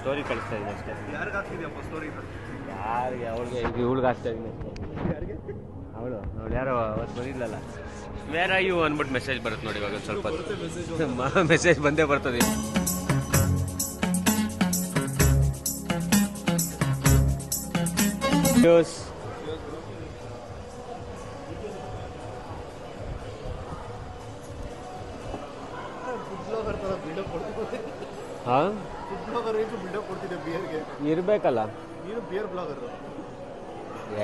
Story ಕಳಿಸ್ತಾ ಇದ್ದೀನಿ ಅಷ್ಟೇ. ಯಾರಿಗೆ ಹಾಕ್ತಿದ್ಯಪ್ಪ ಸ್ಟೋರಿ? ಯಾರಿಗೆ? ಅವಳಿಗೆ ಇವಳಿಗೆ ಹಾಕ್ತಾ ಇದ್ದೀನಿ ಅಷ್ಟೇ. ಅವಳು ಯಾರೋ ಅವತ್ತು ಬಂದಿಲ್ಲಲ್ಲ, ವೇರ್ ಆರ್ ಯು ಅಂದ್ಬಿಟ್ಟು ಮೆಸೇಜ್ ಬರುತ್ತೆ ನೋಡಿ. ಇವಾಗ ಸ್ವಲ್ಪ ಮೆಸೇಜ್ ಬಂದೇ ಬರ್ತದೆ. ಇರ್ಬೇಕಲ್ಲ,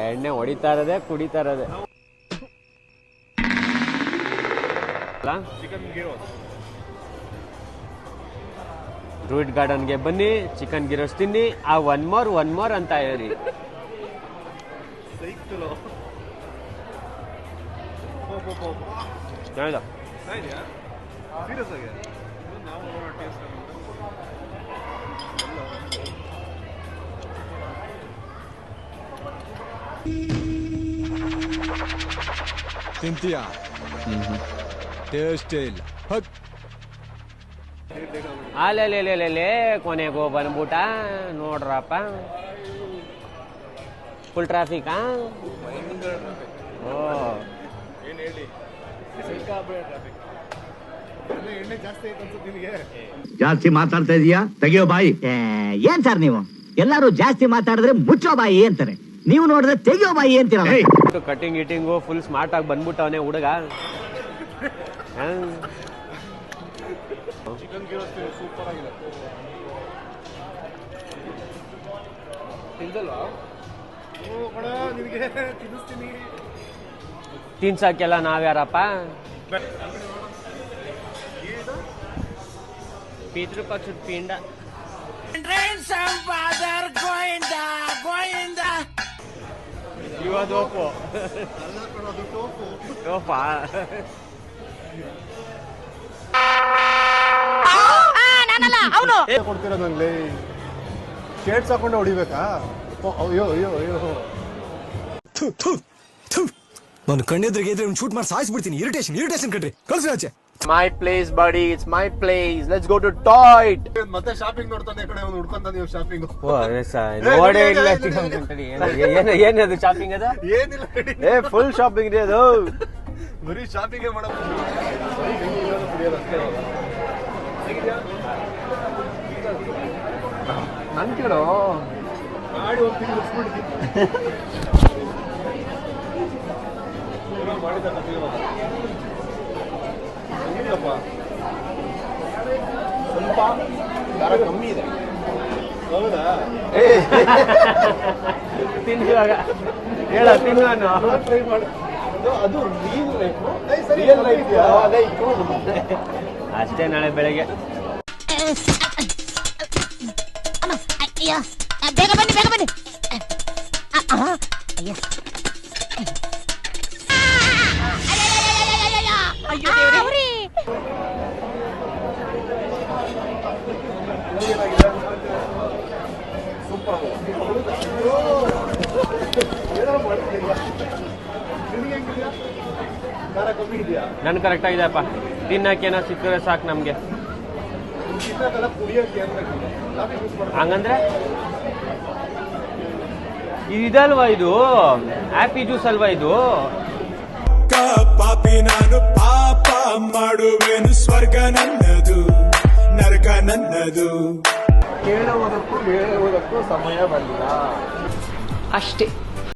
ಎಣ್ಣೆ ಹೊಡಿತಾ ಇರೋದೆ ಕುಡಿತಾ ಇರೋದೆ. ರೂಟ್ ಗಾರ್ಡನ್ಗೆ ಬನ್ನಿ, ಚಿಕನ್ ಗಿರೋಸ್ ತಿನ್ನಿ, ಆ ಒನ್ ಮೋರ್ ಅಂತ ಹೇಳಿ. ತಿಂತೀಯಾ? ಟೇಸ್ಟ್ ಇಲ್ಲ. ಅಲ್ಲೇ ಕೊನೆಗೋ ಬಂದ್ಬಿಟ್ಟ ನೋಡ್ರಪ್ಪ, ಫುಲ್ ಟ್ರಾಫಿಕ್. ಓ ಜಾಸ್ತಿ ಮಾತಾಡ್ತಾ ಇದೀಯಾ? ತೆಗಿಯೋ ಬಾಯಿ. ಏನ್ ಸರ್ ನೀವು ಎಲ್ಲಾರು ಜಾಸ್ತಿ ಮಾತಾಡಿದ್ರೆ ಮುಚ್ಚೋ ಬಾಯಿ ಅಂತಾರೆ, ನೀವು ನೋಡಿದ್ರೆ ತೆಗಿಯೋ ಬಾಯಿ ಅಂತೀರ. ಕಟಿಂಗ್ ಗಿಟಿಂಗು ಫುಲ್ ಸ್ಮಾರ್ಟ್ ಆಗಿ ಬಂದ್ಬಿಟ್ಟವನೇ ಹುಡುಗ. ಸೂಪರ್ ಆಗಿದೆ. ತಿನ್ಸಕ್ಕೆಲ್ಲ ನಾವ್ಯಾರಪ್ಪ? ಪಿತೃಪಕ್ಷದ ಪಿಂಡ. ಇವದೋಪು ಟೋಪಾ ಕೊಡ್ತೀರ ನಂಗೆ ಶೇಡ್ಸ್ ಹಾಕೊಂಡೆ ಹೊಡಿಬೇಕಾ? ಅಯ್ಯೋ ಅಯ್ಯೋ ಅಯ್ಯೋ, ನಾನು ಕಣ್ಣೆದ್ರಿಗೆ ಇದ್ರೆ ಶೂಟ್ ಮಾಡಿ ಸಾಯಿಸ್ಬಿಡ್ತೀನಿ. ಇರಿಟೇಷನ್ ಕಣ್ರಿ, ಕಳ್ಸಿ ಆಚೆ. My place, buddy. It's my place. Let's go to Toit. ಮತ್ತೆ ಶಾಪಿಂಗ್ ನೋಡ್ತಾನೆ ಈ ಕಡೆ ಅವ್ನು ಹುಡ್ಕೊಂತ ನೀವು ಶಾಪಿಂಗ್. ನೋಡೇ ಇಲ್ಲ. ಏನದು ಶಾಪಿಂಗ್? ಅದ ಏನಿಲ್ಲ, ಫುಲ್ ಶಾಪಿಂಗ್ ಇದೆ ಅದು. ಬರೀ ಶಾಪಿಂಗ್ ಮಾಡೋದು. ನನ್ ಕೇಳೋ ಮಾಡಿ ಒಂದು ತಿಂಗಳು ಮಾಡಿದ ಸ್ವಲ್ಪ ಖಾರ ಕಮ್ಮಿ ಇದೆ. ಹೌದಾ? ತಿನ್ನುವಾಗ ಹೇಳ, ತಿನ್ನು. ಟ್ರೈ ಮಾಡಿ. ಅದು ರಿಯಲ್ ಲೈಫ್. ಅಷ್ಟೇ. ನಾಳೆ ಬೆಳಗ್ಗೆ ಬೇಗ ಬನ್ನಿ. ಅಯ್ಯೋ ದೇವ್ರೇ. ನನ್ ಕರೆಕ್ಟ್ ಆಗಿದೆಯಪ್ಪ. ತಿನ್ನಕ್ಕೇನ ಸಿಕ್ಕರೆ ಸಾಕು ನಮ್ಗೆ. ಹಂಗಂದ್ರೆ ಇದಲ್ವಾ? ಇದು ಆಪಿ ಜ್ಯೂಸ್ ಅಲ್ವಾ ಇದು? ಪಾಪಿ ನಾನು ಪಾಪ ಮಾಡುವೆನು, ಸ್ವರ್ಗ ನನ್ನದು, ನರಕ ನನ್ನದು. ಕೇಳುವುದಕ್ಕೂ ಹೇಳುವುದಕ್ಕೂ ಸಮಯ ಬಂದಿಲ್ಲ ಅಷ್ಟೇ.